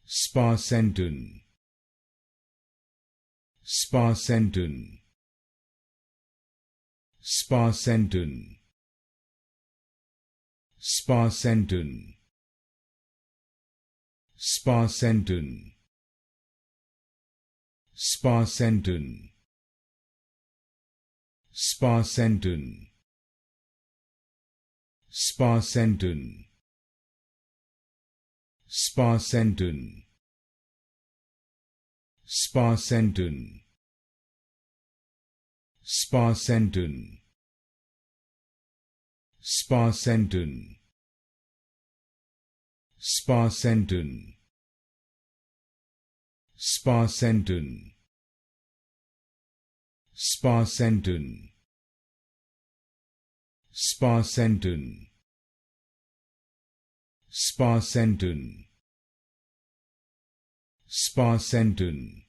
Sparsentan, Sparsentan, Sparsentan, Sparsentan, Sparsentan, Sparsentan, Sparsentan, Sparsentan, Sparsentan, Sparsentan, Sparsentan, Sparsentan, Sparsentan, Sparsentan, Sparsentan, Sparsentan, Sparsentan, Sparsentan,